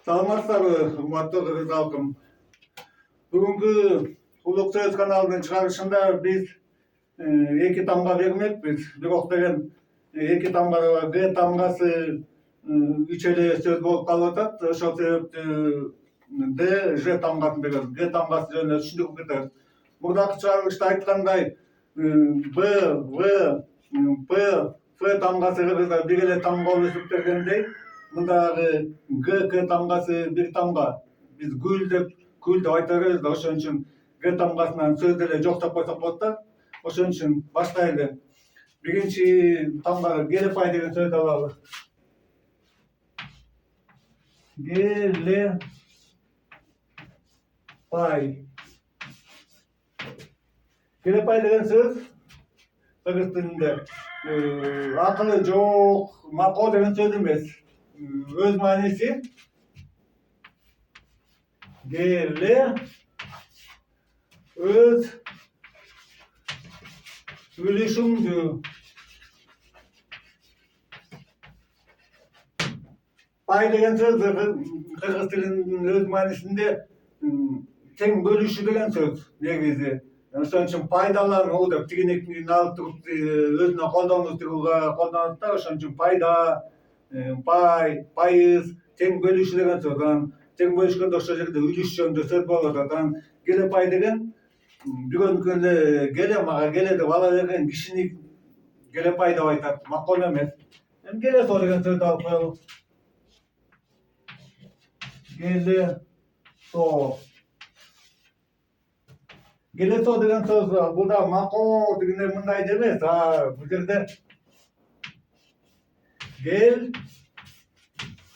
Саламатсыздарбы, урматтуу кыргыз халкым. Бүгүнкү Улук Сөз каналынын чыгарылышында биз эки тамга бермекпиз. Бирок деген эки тамга Г тамгасы үч эле сөз болуп калып атат. Ошол себептүү Д, Ж тамгасын беребиз. Г тамгасы жөнүндө түшүндүрүп кетебиз. Мурдакы чыгарылышта айткандай Б, В, П, Ф тамгасы кыргызда бир эле тамга болуп эсептелгендей, мындагы Г, К тамгасы бир тамга. Биз гүл деп айта беребиз да, ошон үчүн Г тамгасынан сөздү эле жоктоп койсок болот да. Ошон үчүн баштайлы. Биринчи тамга гелепай деген сөздү алалы. Гелепай. Гелепай деген сөз кыргыз тилинде акылы жок, макоо деген сөз эмес. Өз мааниси геле өз үлүшүңдү. Пай деген сөз кыргыз тилинин өз маанисинде тең бөлүшүү деген сөз негизи. Ошон үчүн пайдалануу деп тигинектин алып туруп өзүнө колдонууга колдонот да. Ошон үчүн пайда, пай, пайыз, тең бөлүшүү деген сөз. Анан тең бөлүшкөндө ошол жерде үлүш жөнүндө сөз болуп атат. Анан гелепай деген бирөөнүкү эле геле мага геле деп ала берген кишини гелепай деп айтат, макул эмес. Эми гелесоо деген сөздү алып коелу. Гелесоо. Гелесоо деген сөз бул да макоо дегенде мындай эмес. Бул жерде гел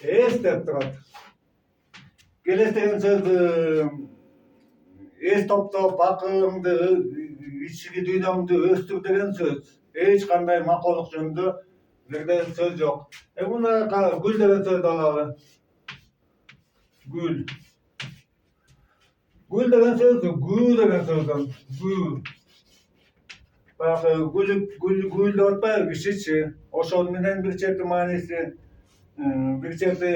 эс деп турат. Гелес деген сөз эс топтоп, акылыңды, ички дүйнөңдү өстүр деген сөз. Эч кандай макоолук жөнүндө жерде сөз жок. Мына гүл деген сөздү алалы. Гүл. Гүл деген сөз гү деген сөздөн. Гү. Баягы гүл деп атпайбы кишичи. Ошол менен бир чети мааниси, бир чети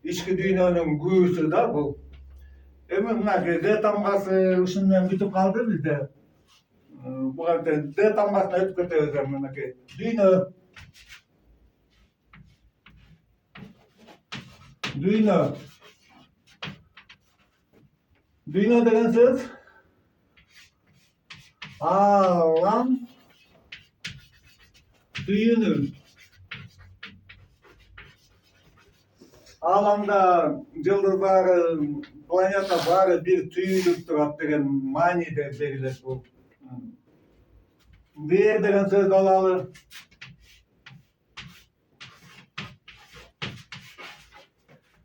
ички дүйнөнүн гүсү да бул. Эми мына Г тамгасы ушуну менен бүтүп калды бизде. Буга Д тамгасына өтүп кетебиз мынакей. Дүйнө. Дүйнө. Дүйнө деген сөз алам түйүнү. Аламда жылдыздары, планета баары бир түйүлүп турат деген мааниде берилет бул. Бээр деген сөздү алалы.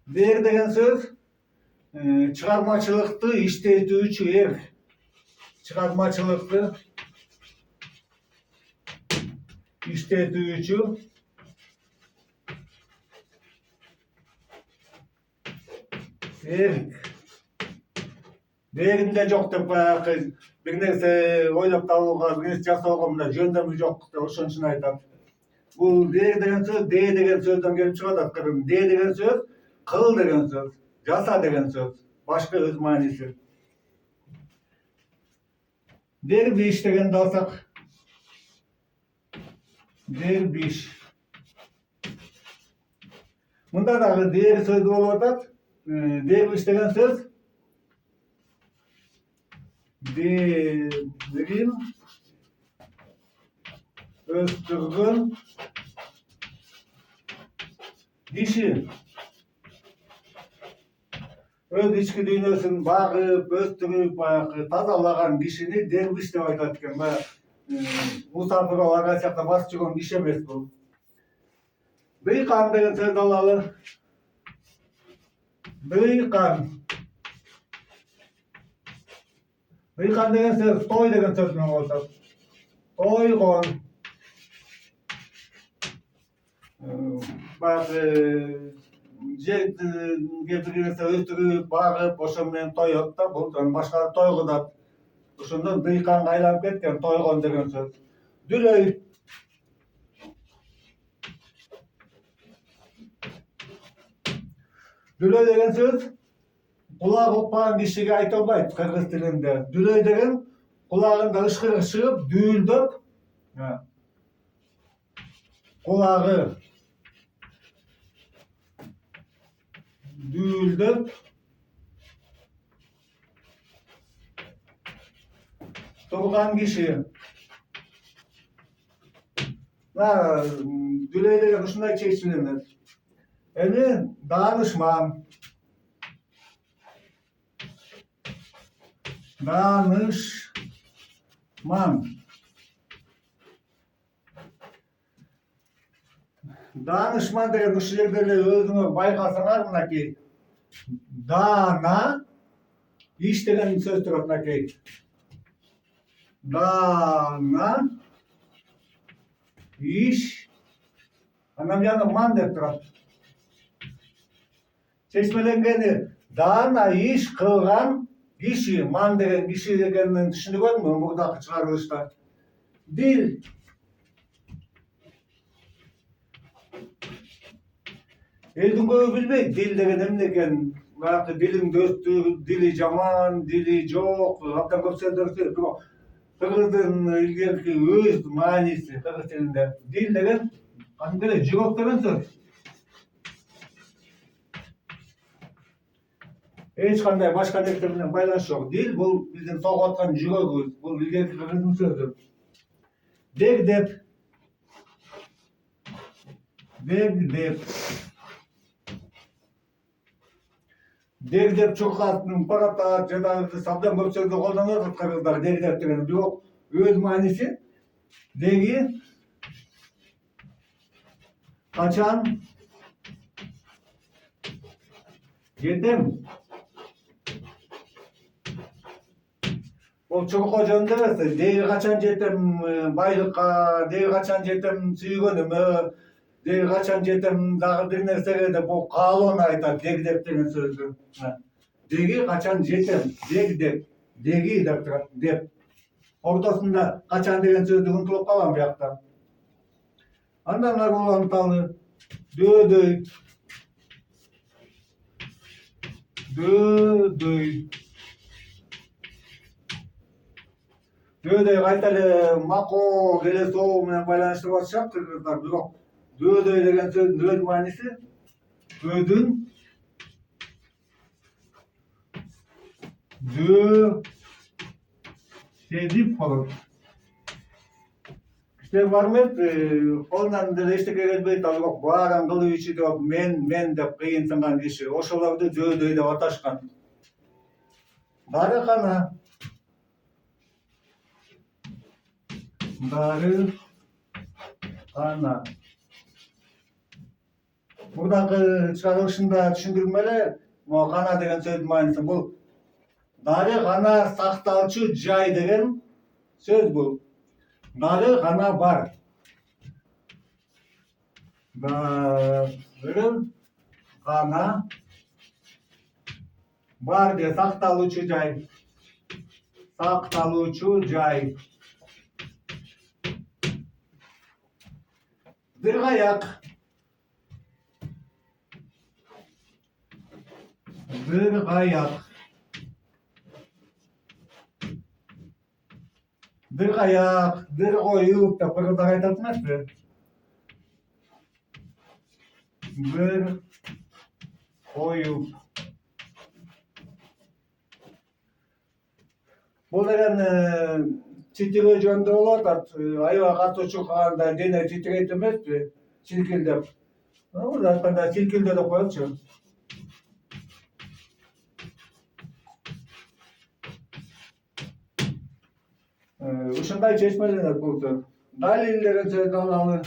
Бээр деген сөз чыгармачылыкты иштетүүчү эр. Чыгармачылыкты иштетүүчү эр. Бээринде жок деп баягы бир нерсе ойлоп табууга, бир нерсе жасоого мындай жөндөмү жок деп ошон үчүн айтат. Бул бээр деген сөз Д деген сөздөн келип чыгып атат. Д деген сөз кыл деген сөз, жаса деген сөз. Башка өз мааниси. Дербиш дегенди алсак. Дербиш. Мында дагы дер сөзү болуп атат. Дербиш деген сөз дерин өстүргөн киши. Өз ички дүйнөсүн багып, өстүрүп, баягы тазалаган кишини дербиш деп айтат экен. Мусафир ага сыяктуу басып жүргөн киши эмес бул. Дыйкан деген сөздү алалы. Дыйкан. Дыйкан деген сөз той деген сөз менен болуп атат. Тойгон. Баягы жерге бир нерсе өстүрүп, багып, ошол менен тоет да. Бул башка той кылат. Ошондон дыйканга айланып кеткен, тойгон деген сөз. Дүлөй. Düle деген söz kulak oppagan kişiге aytılbayt kırgız tilinde. Düle деген kulağında ışkırık çıkıp düğüldöp kulağı düğüldöp turgan kişi. Düle деген ушундай чечиленет. Эми danışman. Danışman. Danışman деген ушул жерде эле өзүңөр байкасаңар мынакей дана иш деген сөз турат мынакей. Dana iş anam yanı man деп турат. Чечмелengeni dana iş kılgan kişi, man деген kişi degenini түшүнүгөнмү мурдакы чыгарылышта? Dil. Elдің көбі bilbeyt dil деген эмне экенин. Баягы dilin дөстү, dili жаман, dili жок, абдан көп сөздөр бар. Кыргыздын илгерки өз мааниси кыргыз тилинде. Dil деген кандайдыр жүрөк деген сөз. Эч кандай башка тектер менен байланышы жок. Dil бул биздин согуп аткан жүрөгүбүз. Бул илгерки кыргыздын сөзү. Дегдеп. Дегдеп. Дегдеп чуркатын, паратат, жада абдан көп сөздү колдонот кыргыздар дегдеп деген. Бирок өз мааниси деги качан жетем. Ол чуркоо жөнүндө эмес. Деги качан жетем байлыкка, деги качан жетем сүйгөнүмө, деги качан жетем дагы бир нерсеге деп бул каалоону айтат дегдеп деген сөздү. Деги качан жетем, дегдеп, деги деп турат, деп. Ортосунда качан деген сөздү унутулуп калган биякта. Андан ары уланталы дөдөй. Дөдөй. Дөдөй кайта эле макоо, келесоо менен байланыштырып атышат кыргыздар. Бирок дөдөй деген сөздүн өз мааниси өдүн седип болот. Кишилер бар эмес, колунан деле эчтеке келбейт, бирок баарын кылып ичип мен деп кыйынсынган киши. Ошолорду дөдөй деп аташкан. Дарыкана. Дарыкана. Мурдакы чыгарылышында түшүндүрдүм эле, могу кана деген сөздүн мааниси бул дарыкана сакталчу жай деген сөз бул. Дарыкана бар. Дарыкана бар де сакталуучу жай. Сакталуучу жай. Bir ayak. Bir ayak. Bir ayak, bir oyup da kırıda aydatmaz mı? Bir oyup. Bu деген титирөө жөнүндө болот, аябай катуу чуркаганда дене титирейт эмеспи? Силкилдеп. Мына айтканда силкилде деп коелучу. Ушундай чечмеленет бул сөз. Далил деген сөздү алалы.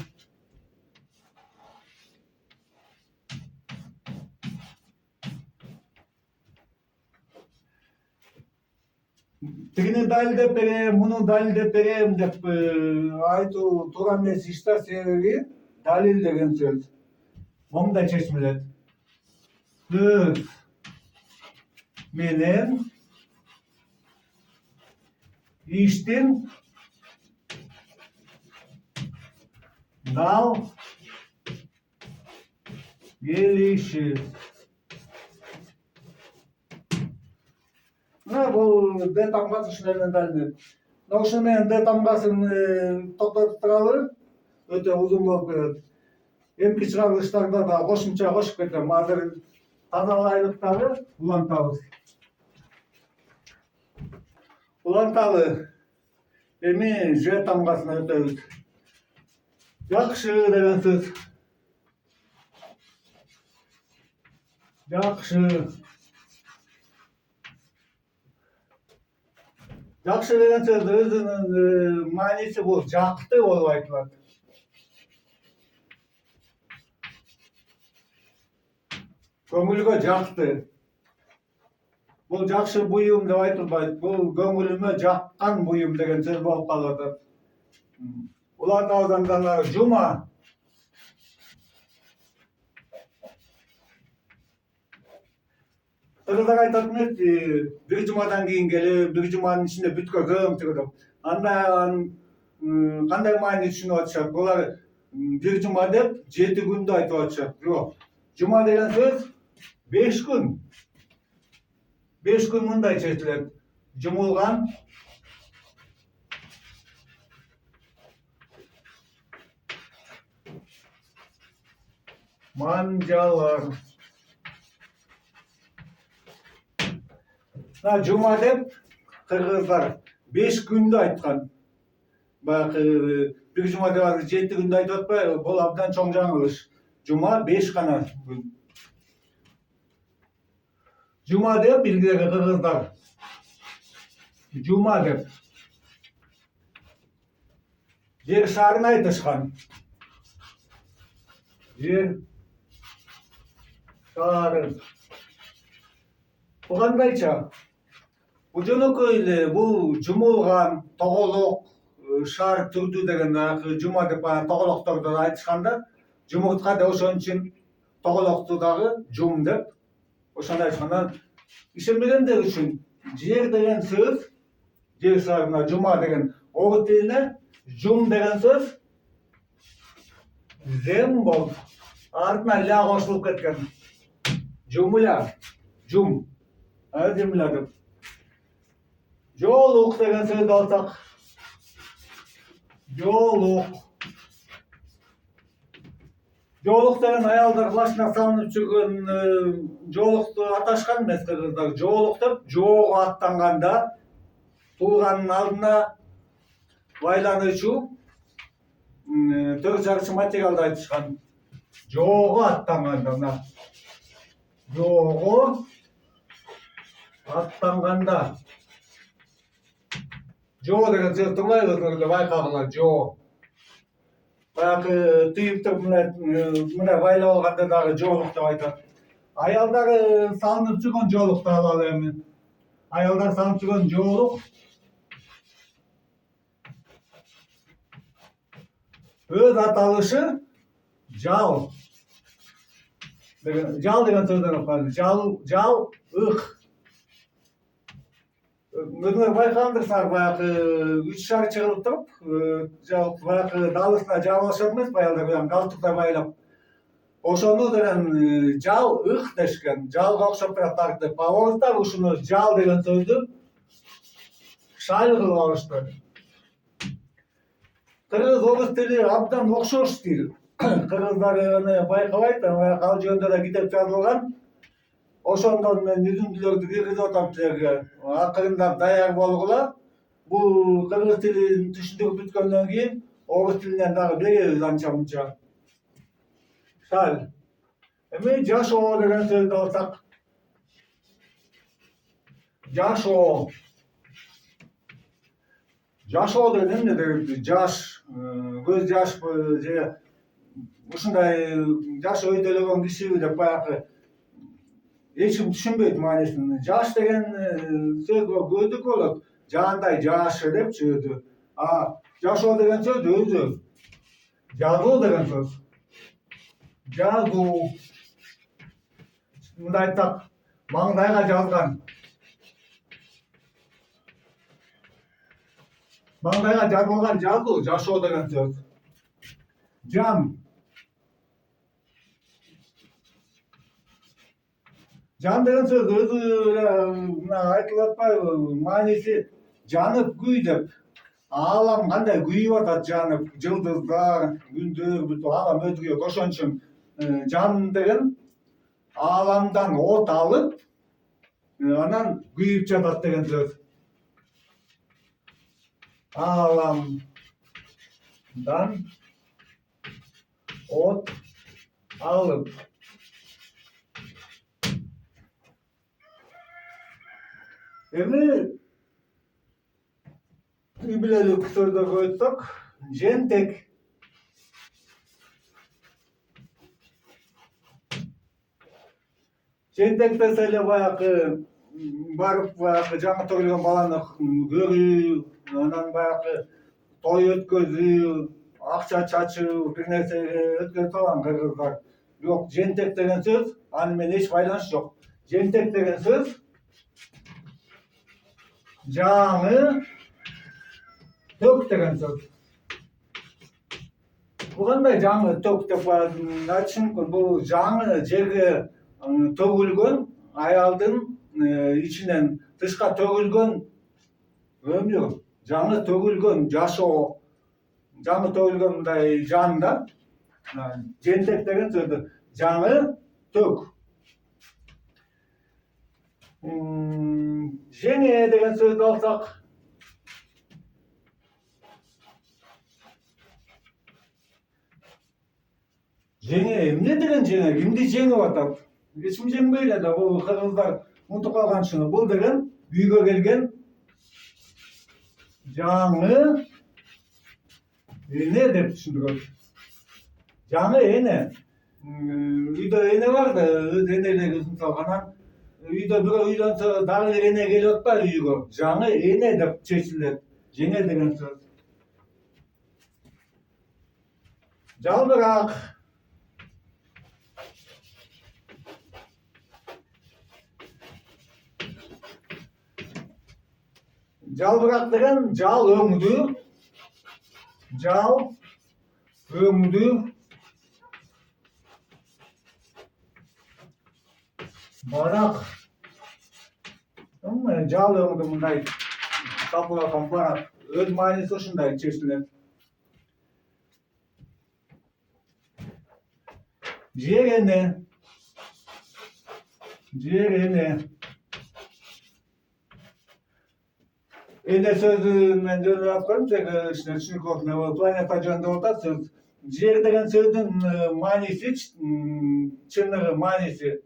Тигини далилдеп берем, муну далилдеп берем деп айтуу туура эмес ишта себеби далил деген сөз момундай чечмелет. Сөз менен иштин дал келиши. бул Д тамгасы ушундан далилет. Ошону менен Д тамгасын токтотуп туралы өтө узун болуп кетет. Эмки чыгарылыштарда да кошумча кошуп кетем. Азыр тазалайлыктагы улантабыз. Уланталы эми Ж тамгасына өтөбүз. Жакшы деген сөз. Жакшы. Жакшы деген сөз өзүнүн мааниси бул жакты болуп айтылат. Көңүлгө жакты. Бул жакшы буюм деп айтылбайт. Бул көңүлүмө жаккан буюм деген сөз болуп калып атат. Улантабыздан жума. Кыргыздар айтат эмес, бир жумадан кийин келип, бир жуманын ичинде бүткөзөм деп. Анда кандай маани түшүнүп атышат? Булар бир жума деп 7 күндү айтып атышат. Жок. Жума деген сөз 5 күн. 5 күн мындай чечилет. Жумулган, манжалар. Жума деп кыргыздар 5 күндү айткан. Баягы бир жума деп азыр 7 күндү айтып атпайбы? Бул абдан чоң жаңылыш. Жума 5 гана күн. Жума деп билгилеги кыргыздар. Жума деп жер шарын айтышкан. Жер шары. Бул кандайча? Бул жөнөкөй эле, бул жумулган, тоголок, шар түрдүү деген жума деп тоголокторду айтышканда, жумуртка деп ошон үчүн тоголокту дагы жум деп ошондой айтышканда, ишенбегендер үчүн жер деген сөз, жер шарына жума деген орус тилине жум деген сөз зем болуп, артына ля кошулуп кеткен. Жумуля, жум, земля деп. Жолук деген сөздү алсак, жолук. Жолук деген аялдар башына салынып жүргөн жолукту аташкан эмес кыргыздар. Жолук деп жоого аттанганда тууганын алдына байланышуу төр жарчы материалды айтышкан. Жоого аттанганда, жоого аттанганда. Жоо деген сөз турбайбы, байкагыла, жоо. Баягы түйүптү мындай байлап алганда дагы жоолук деп айтат. Аялдар салынып жүргөн жоолукту алалы эми. Аялдар салынып жүргөн жоолук өз аталышы жал. Жал деген сөздөн калды. Жал, ых. Өзүңөр байкагандырсыңар, баягы 3 шар чыгылып туруп, баягы далысына жабып алышат эмес, аялдар менен галстуктай байлап. Ошону деген жал, ых дешкен. Жалга окшоп турат тартып. Орустар ушуну жал деген сөздү шаль кылып алышты. Кыргыз орус тили абдан окшош тил. Кыргыздар аны байкабайт, ал жөнүндө да китеп жазылган. Ошондон мен үзүндүлөрдү киргизип атам силерге. Акырындап даяр болгула. Бул кыргыз тилин түшүндүрүп бүткөндөн кийин орус тилинен дагы беребиз анча мынча. Шаль. Эми жашоо деген сөздү алсак. Жашоо. Жашоо деген эмне дегенди? Жаш, көз жашпы же ушундай жаш өйдөлөгөн кишиби деп баягы эч ким түшүнбөйт маанисин. Жаш деген сөзгө көдүк болот. Жаандай жашы депчи өзү. Жашоо деген сөз өзү. Жазуу деген сөз. Жазуу. Мындай айтсак, маңдайга жазган. Маңдайга жазылган жазуу, жашоо деген сөз. Жан. Can деген söz özü айтылып атпайбы, маанisi жанып күй деп. Аалам кандай күйүп атат жанып, жылдыздар, күндөр бүтүп аалам өзгөрөт. Ошон үчүн жан деген ааламдан от алып, анан күйүп жатат деген сөз. Ааламдан от алып. Эми үй бүлөлүк сөздөг өтсөк, жентек. Жентек десе эле баягы барып баягы жаңы төрөлгөн баланы көрүү, анан баягы той өткөзүү, акча чачуу, бир нерсеге өткөзүп салган кыргыздар. Бирок жентек деген сөз аны менен эч байланышы жок. Жентек деген сөз жаңы тök деген söz. Bu kандай жаңы тök деп айтыш мүмкүн. Бул жаңы жерге төгүлгөн аялдын ичинен тышка төгүлгөн өмүр, жаңы төгүлгөн жашоо, жаңы төгүлгөн мындай жан да. Жентек деген сөз жаңы тök. Жеңе деген сөздү алсак, жеңе эмне деген жеңе? Кимди жеңип атат? Эч ким жеңбей эле да, бул кыргыздар унутуп калган шуну. Бул деген үйгө келген жаңы эне деп түшүндүрөт. Жаңы эне. Үйдө эне бар да, өз энелерибиз мисалы анан үйдө бирөө үйлөнсө дагы бир эне келип атпайбы үйгө? Жаңы эне деп чечилет. Жеңе деген сөз. Жалбырак. Жалбырак деген жал өңдүү. Жал өңдүү. Барак. Жал өңдүү мындай капылган барак. Өз мааниси ушундай чечилет. Жерене. Жерене. Эне сөзүн мен жөнүп аткам, ичине планета жөнүндө атат сөз. Жер деген сөздүн мааниси, чыныгы мааниси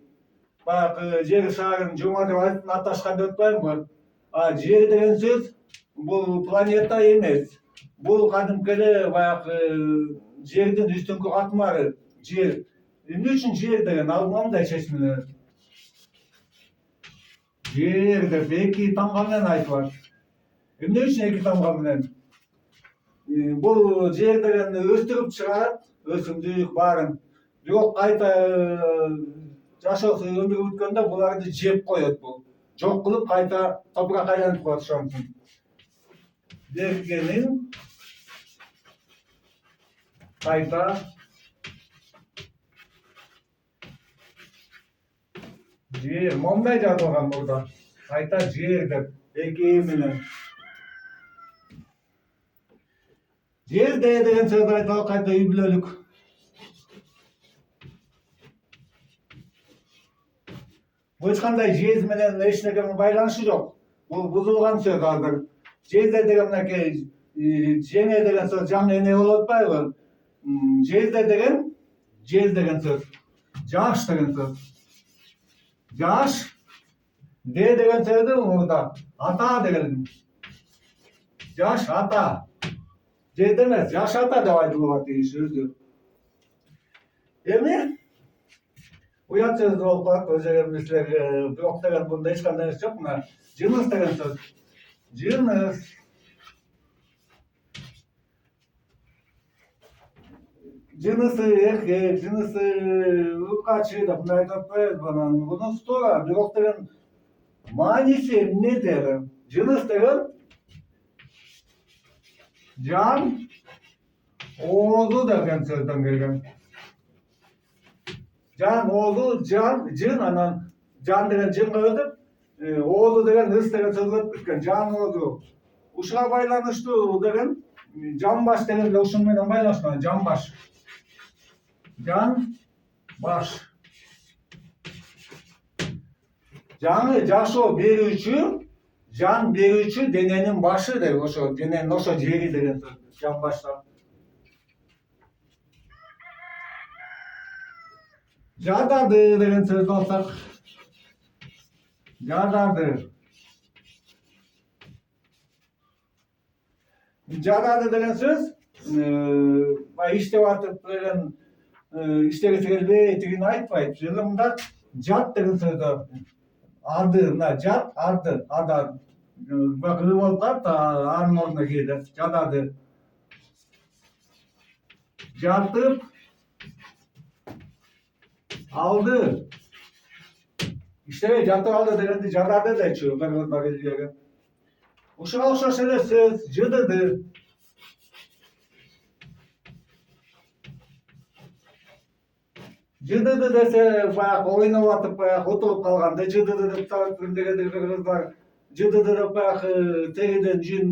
баягы жер шарын жума деп аташкан деп атпаймынбы? А жер деген сөз бул планета эмес. Бул кадимки эле баягы жердин үстүнкү катмары, жер. Эмне үчүн жер деген мындай чечилет? Жер деп эки тамга менен айтылат. Эмне үчүн эки тамга менен? Бул жер деген өстүрүп чыгарат, өсүмдүк баарын. Бирок кайта жашоосу өмүрү бүткөндө буларды жеп коет бул. Жок кылып кайта топуракка айлантып коет ошон үчүн. Бергенин кайта жер, мондай жазылган мурда. Кайта жер деп эки менен. Жерде деген сөз айтылат кайта үй бүлөлүк. Бул эч кандай жез менен эч неке менен байланышы жок. Бул бузулган сөз азыр. Жезде деген мынакей жеңе деген сөз жаңы эне болуп атпайбы? Жезде деген жез деген сөз. Жаш деген сөз. Жаш. Де деген сөздү мурда ата деген. Жаш ата. Жез эмес, жаш ата деп айтылып атат сөздү. Эми уят сөз болуп калат, өзү силер бирок деген бунда эч кандай нерсе жок. Мына жыныс деген сөз. Жыныс. Жынысы эркек, жынысы ыкачы деп мындай айтып атпайбызбы? Бунусу туура, бирок деген мааниси эмне деген? Жыныс деген жан оозу деген сөздөн келген. Жан оозу, жан, жын, анан Can degen jınga ödüp, oğlu degen ıs degen söz ötüp ketken. Can oğlu. Uşuğa baylanıştуу degen Canbaş degen de uşun menен baylanышкан. Canbaş. Can baş. Canı jaşоо berүүчү, can berүүчү denenin başı der. Oşo denenin oşo jeri degen söz. Can baştan. Jadadı degen söz alsak. Jadadı. Jadadı degen söz işte atıp degen iştege gelbey degen айтпайт. Жылымда жат деген сөз арды, мына жат, арды, ада. Бак ы болуп калат, анын ордуна кээде. Жадады. Жатып aldı. İşte жатып aldı degенди жадады дечү. Бак ушуга окшош эле сөз жыдыды. Жыдыды десе баягы ойноп атып баягы утулуп калганды жыдыды деп таптым дегенде кыргыздар жыдыды деп баягы тегиден жин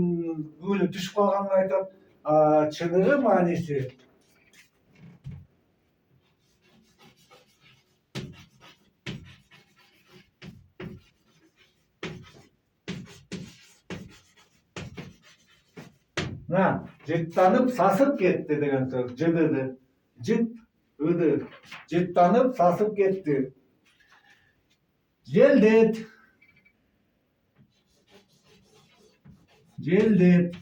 күлүп түшүп калганын айтат. Чыныгы мааниси жыттанып сасып кетти деген сөз. Жыдыды. Жыт ыды. Жыттанып сасып кетти. Желдет. Желдет.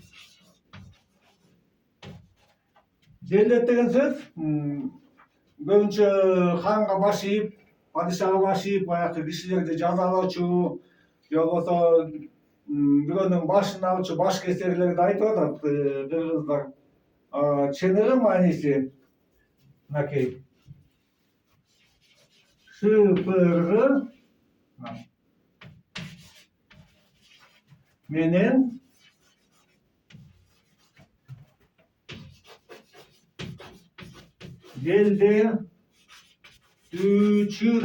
Желдет деген сөз көбүнчө ханга баш ийип, падышага баш ийип, баягы кишилерди жазалоочу, же болбосо бирөөнүн башын алчу баш кесерлерди айтып атат кыргыздар. Чыныгы мааниси мынакей. Шыпыргы менен желдетүүчү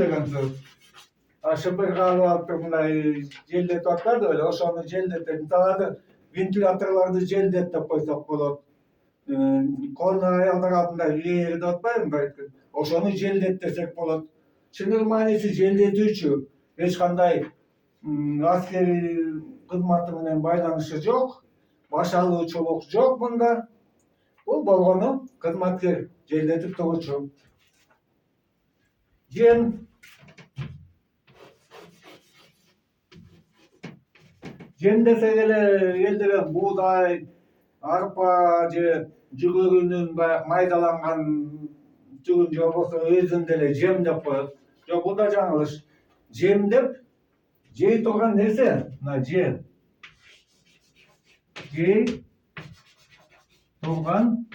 деген сөз. Шыпырга алып мындай желдетип атпайбы эле, ошону желдетет. Мисалы вентиляторлорду желдет деп койсок болот. Колуна аялдар алдында веер деп атпайбы? Ошону желдет десек болот. Чыныгы мааниси желдетүүчү. Эч кандай аскери кызматы менен байланышы жок. Баш алуучулук жок мында. Бул болгону кызматкер, желдетип тургучу. Жем. Жем десек эле элдер буудай, арпа же жүгөрүнүн баягы майдаланган жүгүн же болбосо өзүн деле жем деп коет. Жок, бул да жаңылыш. Жем деп жей турган нерсе, мына же. Жей турган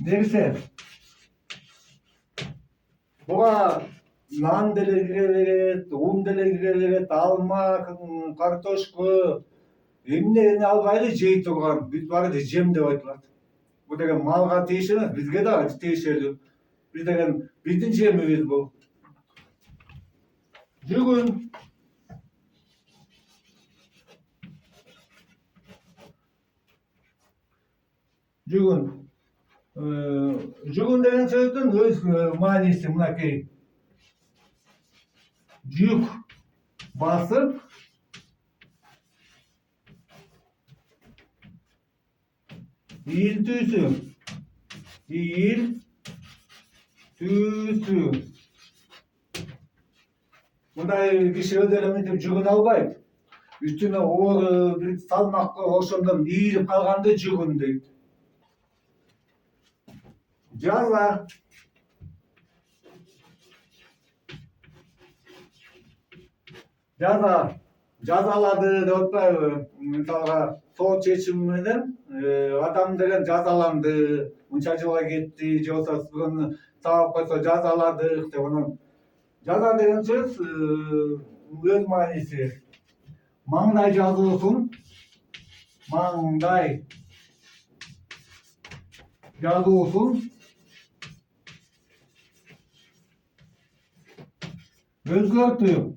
нерсе. Буга нан деле кире берет, un деле кире берет, алма, картошка, эмнени албайлы жей турган, бүт баары жем деп айтылат. Бул деген малга тийиши, бизге да тийишелүү. Биз деген биздин жемибиз бул. Жүгүн. Жүгүн. Жүгүн деген сөздүн өз мааниси мынакей. Жүк басып ийилтүүсү. Ийилтүүсү. Мындай киши өз эле мынтип жүгүн албайт. Үстүнө оор бир салмактуу ошондон ийилип калганды жүгүн дейт. Жаза. Жаза. Жазалады деп атпайбы? Мисалга сот чечими менен адам деген жазаланды, мынча жылга кетти, же болбосо бирөөнү сабап койсо жазаладык деп анан жаза деген сөз өз мааниси. Маңдай жазуусун, маңдай жазуусун Özgürtü.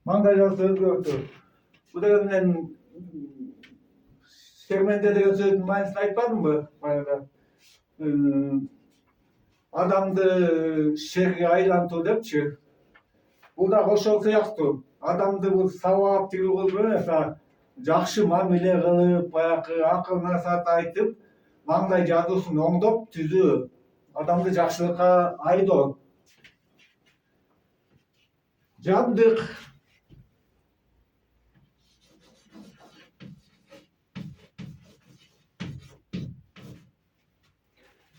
Mangajası özgürtü. Bu degenden segmente degan sözün manasını aytpadым mı? Bayada. Adamdı şehre aylantуу депчи. Bu da ошол сыяктуу. Adamды бул сабап тиги кылып эмес, жакшы мамиле кылып, баягы акыл насаат айтып, маңдай жазуусун оңдоп түзүү. Adamды жакшылыкка айдоо. Жабдык.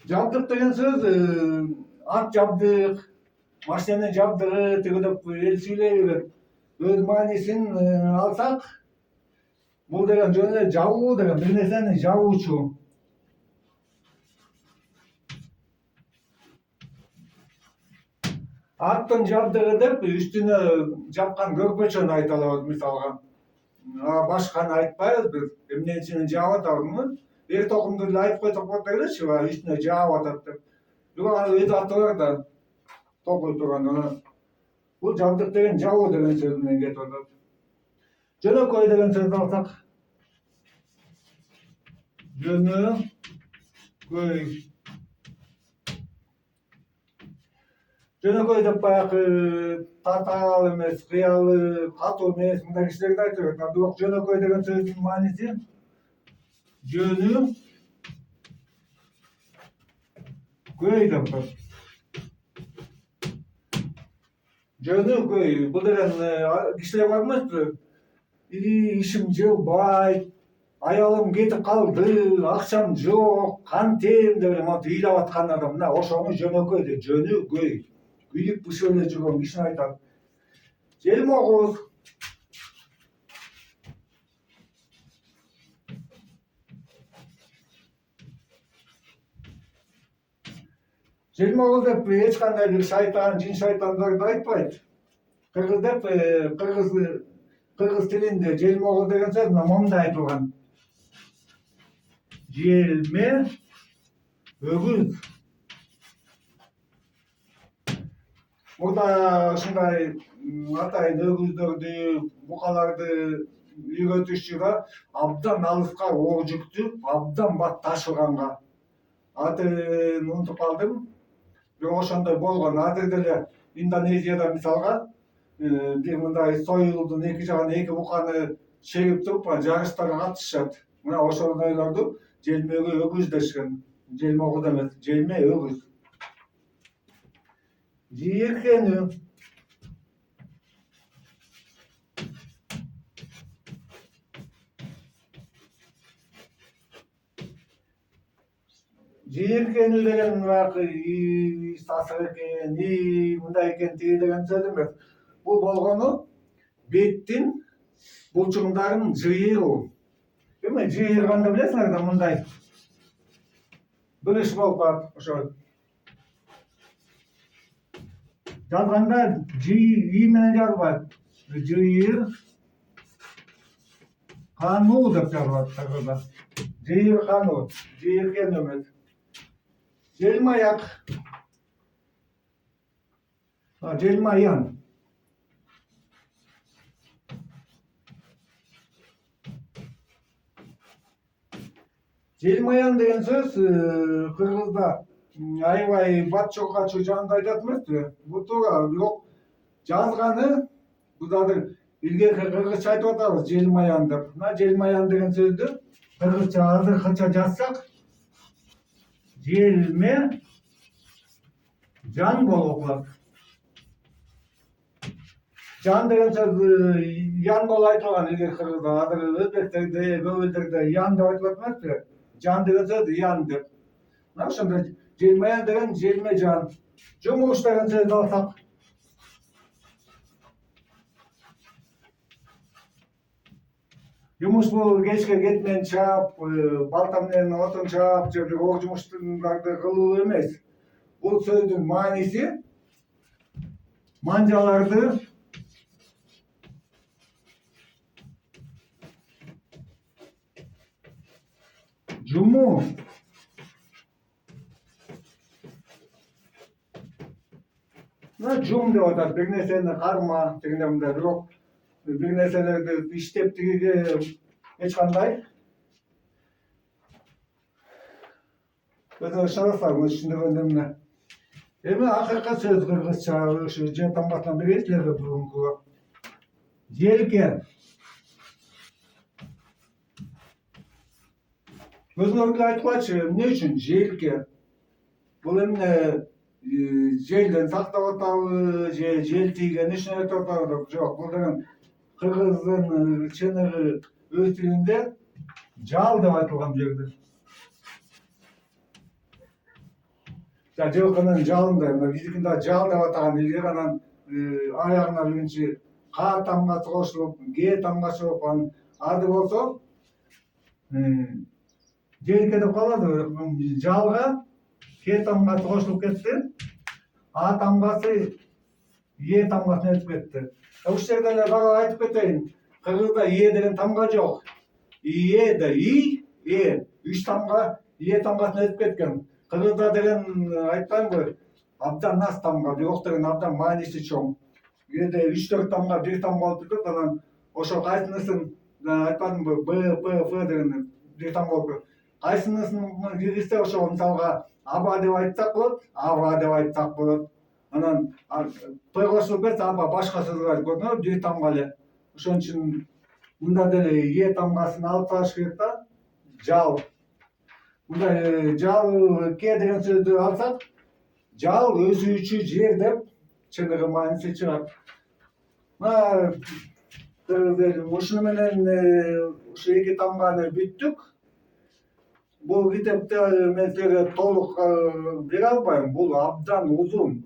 Жабдык деген сөз ат жабдык, машинанын жабдыгы тиги деп эл сүйлөй берет. Өз маанисин алсак, бул деген жөн эле жабуу деген бир нерсени жабуучу. Аттын жабдыгы деп үстүнө жапкан көрпөчөнү айта алабыз мисалга. Башканы айтпайбыз биз. Эмненин үчүн жаап атабызбы? Эр токумду эле айтып койсок болот элечи, үстүнө жаап атат деп. Бирок анын өз аты бар да. Токуй турган. Бул жабдык деген жабуу деген сөз менен кетип атат. Жөнөкөй деген сөздү алсак. Жөнөкөй. Жөнөкөй деп баягы татаал эмес, кыялы, катуу эмес мындай кишилерди айтып берет. Бирок жөнөкөй деген сөздүн мааниси жөнү көй деп атат. Жөнөкөй бул деген кишилер бар эмеспи? Ишим жылбайт, аялым кетип калды, акчам жок, кантем деп эле ыйлап аткан адам. Мына ошону жөнөкөй деп, жөнүкөй. Күйүп бышып эле жүргөн кишини айтат. Желмогуз. Желмогуз деп эч кандай бир шайтан, жин шайтандарды айтпайт. Кыргыз деп кыргыз тилинде желмогуз деген сөз мындай айтылган. Желме өгүз. Мурда ушундай атайын өгүздөрдү, букаларды үйрөтүшчү абдан алыска оор жүктү, абдан бат ташыганга. Атын унутуп калдым. Бирок ошондой болгон. Азыр деле Индонезияда мисалга бир мындай союлдун эки жагына эки буканы чегип туруп жарыштарга катышышат. Мына ошондойлорду желмеге өгүз дешкен. Желмогуз эмес, желме өгүз. Жийиркенүү. Жийиркенүү деген баягы сасык экен, мындай экен, тиги деген сөз эмес. Бул болгону беттин булчуңдарын жыйыруу. Эми жыйырганды билесиңер да, мындай бир иш болуп калат ошо. Жазганда жый менен жазылбайт. Жыйыр кануу деп жазылат кыргызда. Жыйыр кануу, жийиркенүү эмес. Желмаяк. Желмаян. Желмаян деген сөз кыргызда аябай бат чокачу жанды айтат эмеспи? Бул туура, бирок жазганы бул азыр илгерки кыргызча айтып атабыз желмаян деп. Мына желмаян деген сөздү кыргызча азыркыча жазсак желме жан болуп окулат. Жан деген сөз ян болуп айтылган илгерки кыргызда. Азыр өзбектерде, көп элдерде ян деп айтылат эмеспи? Жан деген сөз ян деп. Мына ошондой желмаян деген желме жан. Жумуш деген сөздү алсак. Жумуш бул кечке кет менен чаап, балта менен отун чаап, же бир оор жумуштарды кылуу эмес. Бул сөздүн мааниси манжаларды жумуу. жум деп атат. Бир нерсени карма дегенде мындай, бирок бир нерселерди иштеп тигиге эч кандай өзүңүз чыгарасыздар түшүндүргөндө эмне. Эми акыркы сөз кыргызча ушу же тамгасынан берейин силерге бүгүнкү. Желке. Өзүңөргө айтып коечу, эмне үчүн желке? Бул эмне желден сактап атабы, же жел тийген үчүн айтып атабы? Жок, бул деген кыргыздын чыныгы өз тилинде жал деп айтылган бул жерде. Жылкынын жалындай, мына биздикinde жал деп атаган илгери, анан аягына биринчи К тамгасы кошулуп, Г тамгасы болуп, анан ады болсо желке деп калат. Жалга К тамгасы кошулуп кетти, А тамгасы Е тамгасына өтүп кетти. Ушул жерде эле бара айтып кетейин. Кыргызда Е деген тамга жок. Ие да Е, 3 тамга Е тамгасына өтүп кеткен. Кыргызда деген айтпаймынбы, абдан аз тамга, бирок деген абдан мааниси чоң. Кээде 3-4 тамга, 1 тамга болуп турат, анан ошо кайсынысын айтпадымбы, Б, П, Ф деген 1 тамга болуп турат. Кайсынысын киргизсе, ошого мисалга аба деп айтсак болот, аба деп айтсак болот. Анан П кошулуп кетсе, аба башка сөзгө айтып көрдүңөр, 1 тамга эле. Ошон үчүн мында деле Е тамгасын алып салыш керек да, жал. Мындай жал К деген сөздү алсак, жал өсүүчү жер деп чыныгы мааниси чыгат. Мына ушуну менен ушу 2 тамганы бүттүк. Бул китепти мен силерге толук бере албайм, бул абдан узун.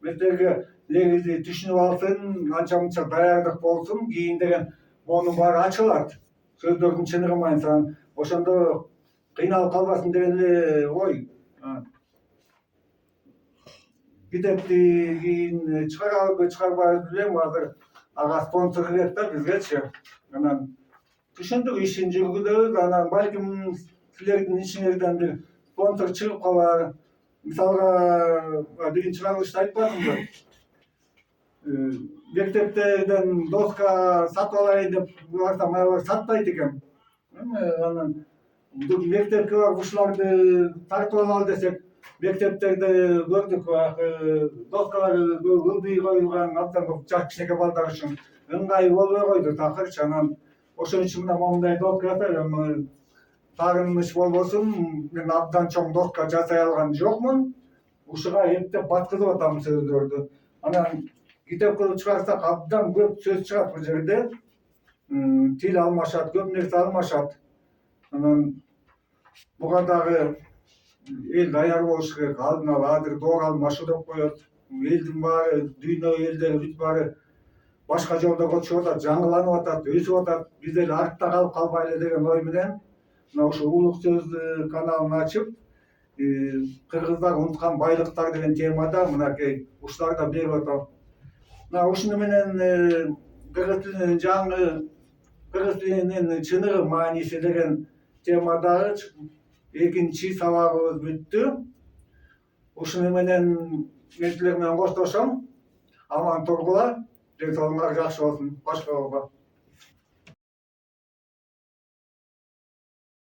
Мен силерге негизи түшүнүп алсын, анча мынча даярдык болсун, кийин деген монун баары ачылат. Сөздөрдүн чыныгы мааниси, ошондо кыйналып калбасын деген эле ой. Китепти кийин чыгарабызбы, чыгарбайбызбы билбейм, азыр ага спонсор керек да бизгечи. Анан түшүндүк, ишин жүргүзөбүз, анан балким силердин ичиңерден бир спонсор чыгып калар. Мисалга, биринчи чыгарылышта айтпадымбы? Мектептерден доска сатып алайын деп барсам, аялар сатпайт экен. Анан мектепке барып ушуларды тартып алалы десек, мектептерде көрдүк, доскалар ылдый коюлган, абдан көп жаш кичинекей балдар үчүн ыңгай болбой койду такырчы. Анан ошон үчүн мына мондай доска жасайм. Таарыныч болбосун, мен абдан чоң доска жасай алган жокмун. Ушуга эптеп баткызып атам сөздөрдү. Анан китеп кылып чыгарсак, абдан көп сөз чыгат бул жерде. Тил алмашат, көп нерсе алмашат. Анан буга дагы эл даяр болуш керек. Алдын ала азыр доор алмашуу деп коет. Элдин баары, дүйнө элдери бүт баары башка жолдо көчүп атат, жаңыланып атат, өсүп атат. Биз эле артта калып калбайлы деген ой менен мына ушу улук сөз каналын ачып, кыргыздар унуткан байлыктар деген темада мынакей ушуларды берип атам. Мына ушуну менен кыргыз тилинин жаңы, кыргыз тилинин чыныгы мааниси деген темадагы экинчи сабагыбыз бүттү. Ушуну менен мен силер менен коштошом. Аман тургула, ден соолуңар жакшы болсун. Башка